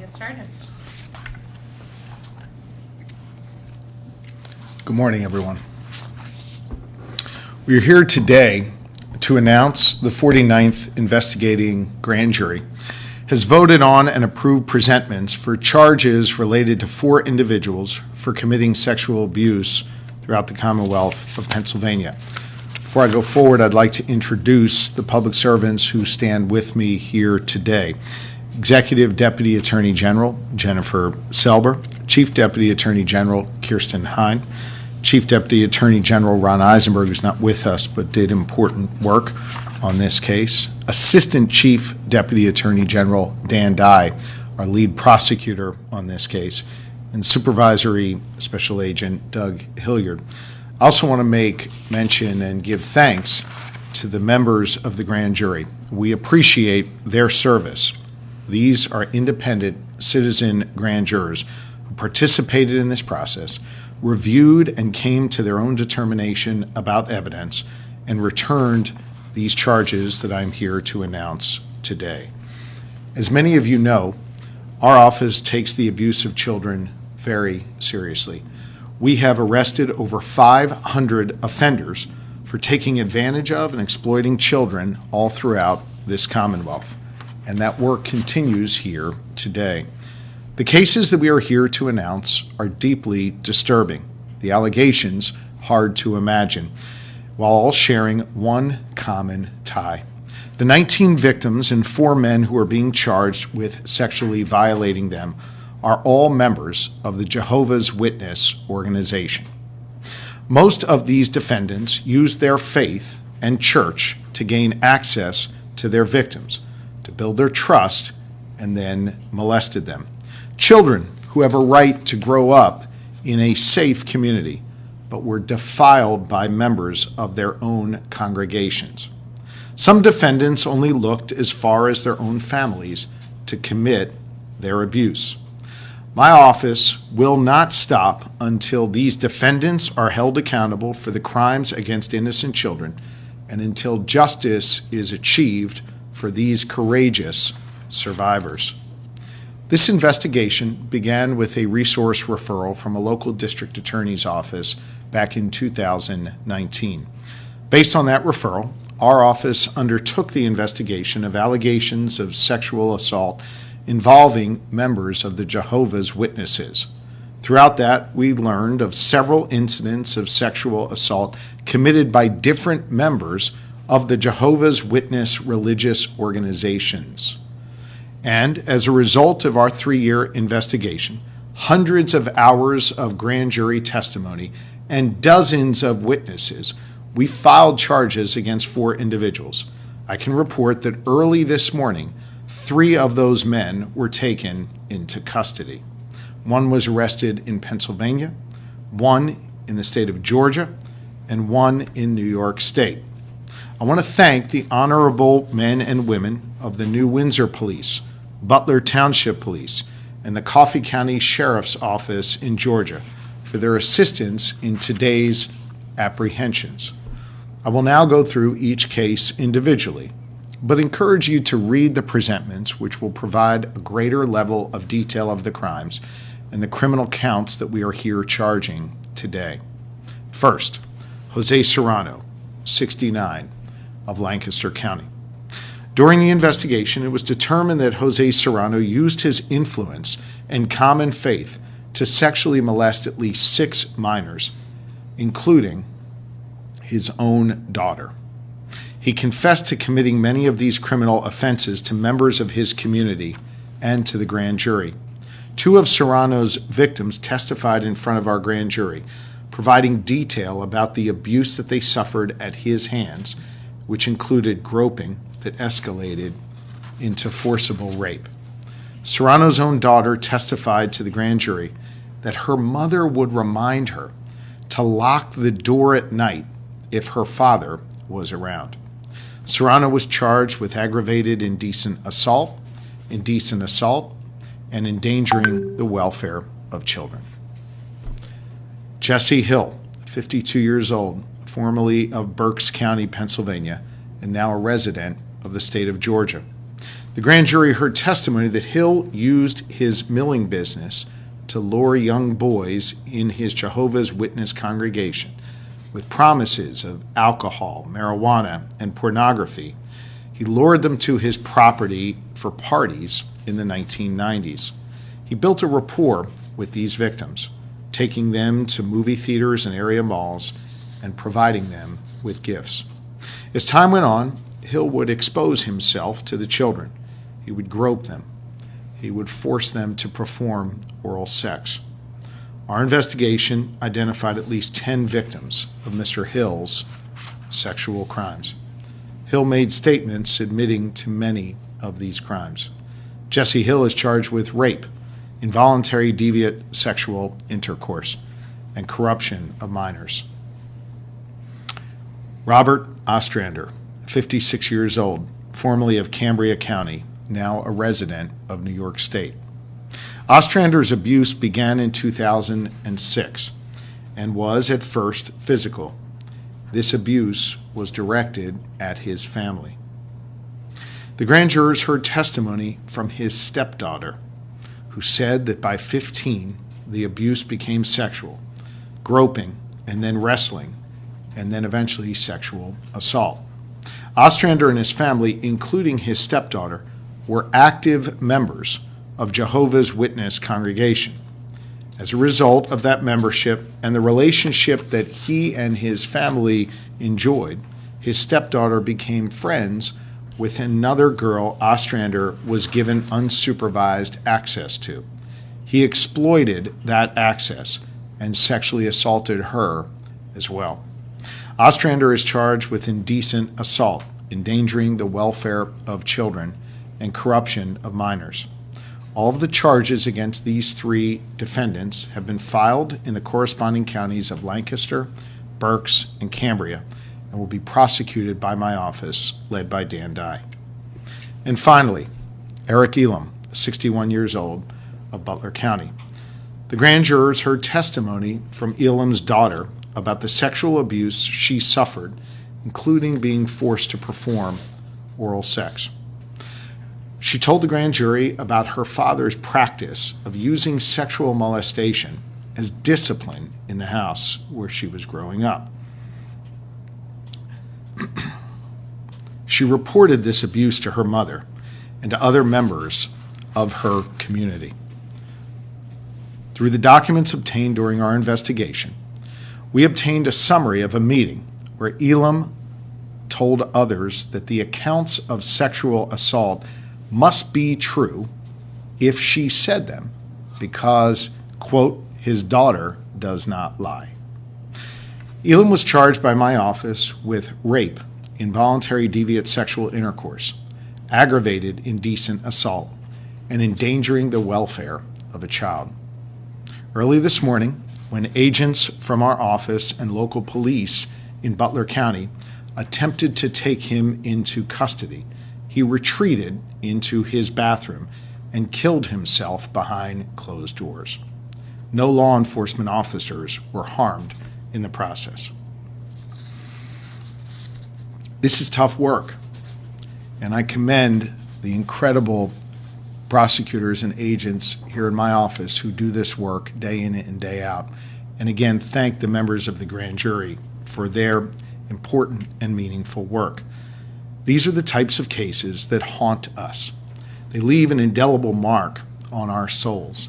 get started. Good morning, everyone. We are here today to announce the 49th Investigating Grand Jury has voted on and approved presentments for charges related to 4 individuals for committing sexual abuse throughout the Commonwealth of Pennsylvania. Before I go forward, I'd like to introduce the public servants who stand with me here today. Executive Deputy Attorney General Jennifer Selber, Chief Deputy Attorney General Kirsten Hine, Chief Deputy Attorney General Ron Eisenberg, who's not with us but did important work on this case, Assistant Chief Deputy Attorney General Dan Dye, our lead prosecutor on this case, and Supervisory Special Agent Doug Hilliard. I also want to make mention and give thanks to the members of the grand jury. We appreciate their service. These are independent citizen grand jurors who participated in this process, reviewed and came to their own determination about evidence, and returned these charges that I'm here to announce today. As many of you know, our office takes the abuse of children very seriously. We have arrested over 500 offenders for taking advantage of and exploiting children all throughout this Commonwealth, and that work continues here today. The cases that we are here to announce are deeply disturbing, the allegations hard to imagine, while all sharing one common tie. The 19 victims and 4 men who are being charged with sexually violating them are all members of the Jehovah's Witness organization. Most of these defendants used their faith and church to gain access to their victims, to build their trust, and then molested them. Children who have a right to grow up in a safe community, but were defiled by members of their own congregations. Some defendants only looked as far as their own families to commit their abuse. My office will not stop until these defendants are held accountable for the crimes against innocent children and until justice is achieved for these courageous survivors. This investigation began with a resource referral from a local district attorney's office back in 2019. Based on that referral, our office undertook the investigation of allegations of sexual assault involving members of the Jehovah's Witnesses. Throughout that, we learned of several incidents of sexual assault committed by different members of the Jehovah's Witness religious organizations. And as a result of our 3-year investigation, hundreds of hours of grand jury testimony, and dozens of witnesses, we filed charges against 4 individuals. I can report that early this morning, 3 of those men were taken into custody. 1 was arrested in Pennsylvania, 1 in the state of Georgia, and 1 in New York State. I want to thank the honorable men and women of the New Windsor Police, Butler Township Police, and the Coffee County Sheriff's Office in Georgia for their assistance in today's apprehensions. I will now go through each case individually, but encourage you to read the presentments, which will provide a greater level of detail of the crimes and the criminal counts that we are here charging today. First, Jose Serrano, 69, of Lancaster County. During the investigation, it was determined that Jose Serrano used his influence and common faith to sexually molest at least 6 minors, including his own daughter. He confessed to committing many of these criminal offenses to members of his community and to the grand jury. 2 of Serrano's victims testified in front of our grand jury, providing detail about the abuse that they suffered at his hands, which included groping that escalated into forcible rape. Serrano's own daughter testified to the grand jury that her mother would remind her to lock the door at night if her father was around. Serrano was charged with aggravated indecent assault, and endangering the welfare of children. Jesse Hill, 52 years old, formerly of Berks County, Pennsylvania, and now a resident of the state of Georgia. The grand jury heard testimony that Hill used his milling business to lure young boys in his Jehovah's Witness congregation with promises of alcohol, marijuana, and pornography. He lured them to his property for parties in the 1990s. He built a rapport with these victims, taking them to movie theaters and area malls and providing them with gifts. As time went on, Hill would expose himself to the children. He would grope them. He would force them to perform oral sex. Our investigation identified at least 10 victims of Mr. Hill's sexual crimes. Hill made statements admitting to many of these crimes. Jesse Hill is charged with rape, involuntary deviant sexual intercourse, and corruption of minors. Robert Ostrander, 56 years old, formerly of Cambria County, now a resident of New York State. Ostrander's abuse began in 2006 and was at first physical. This abuse was directed at his family. The grand jurors heard testimony from his stepdaughter, who said that by 15, the abuse became sexual, groping, and then wrestling, and then eventually sexual assault. Ostrander and his family, including his stepdaughter, were active members of Jehovah's Witness congregation. As a result of that membership and the relationship that he and his family enjoyed, his stepdaughter became friends with another girl Ostrander was given unsupervised access to. He exploited that access and sexually assaulted her as well. Ostrander is charged with indecent assault, endangering the welfare of children, and corruption of minors. All of the charges against these three defendants have been filed in the corresponding counties of Lancaster, Berks, and Cambria, and will be prosecuted by my office, led by Dan Dye. And finally, Eric Elam, 61 years old, of Butler County. The grand jurors heard testimony from Elam's daughter about the sexual abuse she suffered, including being forced to perform oral sex. She told the grand jury about her father's practice of using sexual molestation as discipline in the house where she was growing up. She reported this abuse to her mother and to other members of her community. Through the documents obtained during our investigation, we obtained a summary of a meeting where Elam told others that the accounts of sexual assault must be true if she said them because, quote, his daughter does not lie. Elam was charged by my office with rape, involuntary deviant sexual intercourse, aggravated indecent assault, and endangering the welfare of a child. Early this morning, when agents from our office and local police in Butler County attempted to take him into custody, he retreated into his bathroom and killed himself behind closed doors. No law enforcement officers were harmed in the process. This is tough work, and I commend the incredible prosecutors and agents here in my office who do this work day in and day out. And again, thank the members of the grand jury for their important and meaningful work. These are the types of cases that haunt us. They leave an indelible mark on our souls.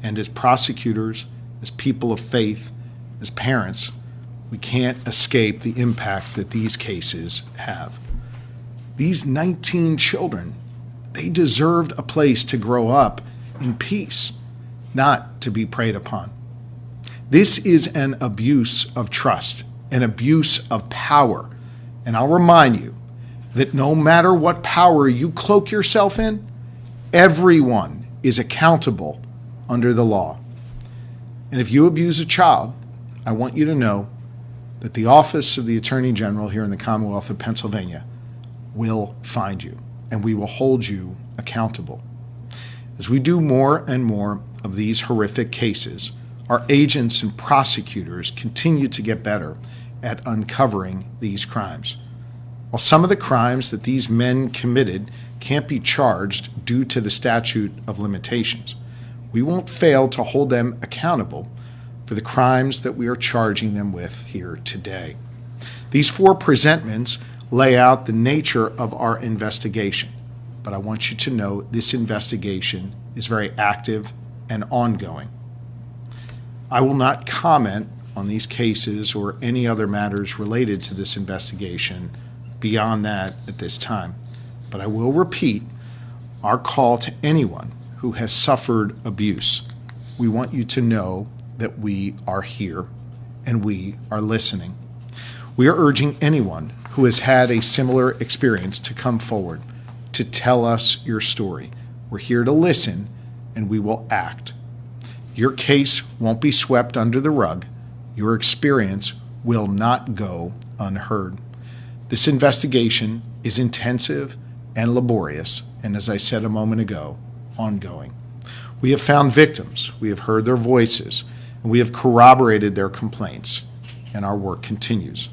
And as prosecutors, as people of faith, as parents, we can't escape the impact that these cases have. These 19 children, they deserved a place to grow up in peace, not to be preyed upon. This is an abuse of trust, an abuse of power. And I'll remind you that no matter what power you cloak yourself in, everyone is accountable under the law. And if you abuse a child, I want you to know that the Office of the Attorney General here in the Commonwealth of Pennsylvania will find you, and we will hold you accountable. As we do more and more of these horrific cases, our agents and prosecutors continue to get better at uncovering these crimes. While some of the crimes that these men committed can't be charged due to the statute of limitations, we won't fail to hold them accountable for the crimes that we are charging them with here today. These 4 presentments lay out the nature of our investigation, but I want you to know this investigation is very active and ongoing. I will not comment on these cases or any other matters related to this investigation beyond that at this time, but I will repeat our call to anyone who has suffered abuse. We want you to know that we are here and we are listening. We are urging anyone who has had a similar experience to come forward to tell us your story. We're here to listen and we will act. Your case won't be swept under the rug. Your experience will not go unheard. This investigation is intensive and laborious, and as I said a moment ago, ongoing. We have found victims, we have heard their voices, and we have corroborated their complaints, and our work continues.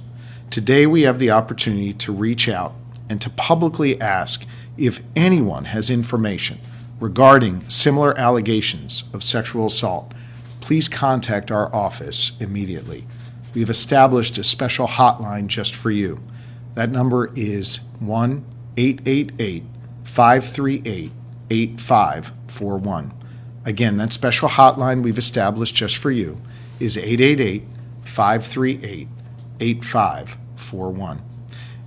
Today we have the opportunity to reach out and to publicly ask if anyone has information regarding similar allegations of sexual assault. Please contact our office immediately. We have established a special hotline just for you. That number is 1-888-538-8541. Again, that special hotline we've established just for you is 888-538-8541.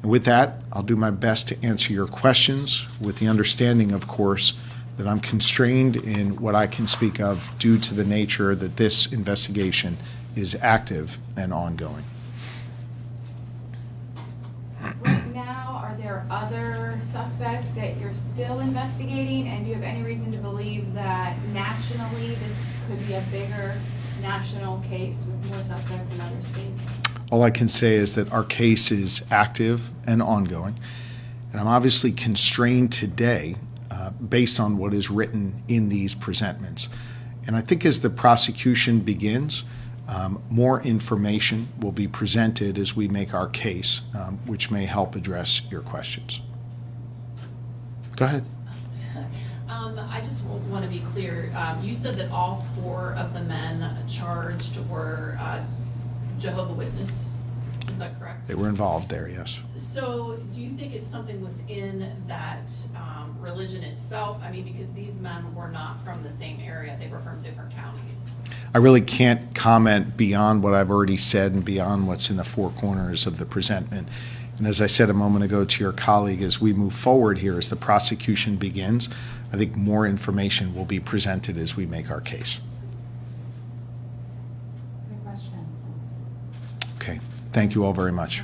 And with that, I'll do my best to answer your questions with the understanding, of course, that I'm constrained in what I can speak of due to the nature that this investigation is active and ongoing. Right now, are there other suspects that you're still investigating? And do you have any reason to believe that nationally this could be a bigger national case with more suspects in other states? All I can say is that our case is active and ongoing, and I'm obviously constrained today based on what is written in these presentments. And I think as the prosecution begins, more information will be presented as we make our case, which may help address your questions. Go ahead. I just want to be clear. You said that all 4 of the men charged were Jehovah Witness. Is that correct? They were involved there, yes. So do you think it's something within that religion itself? I mean, because these men were not from the same area. They were from different counties. I really can't comment beyond what I've already said and beyond what's in the 4 corners of the presentment. And as I said a moment ago to your colleague, as we move forward here, as the prosecution begins, I think more information will be presented as we make our case. Good questions. Okay. Thank you all very much.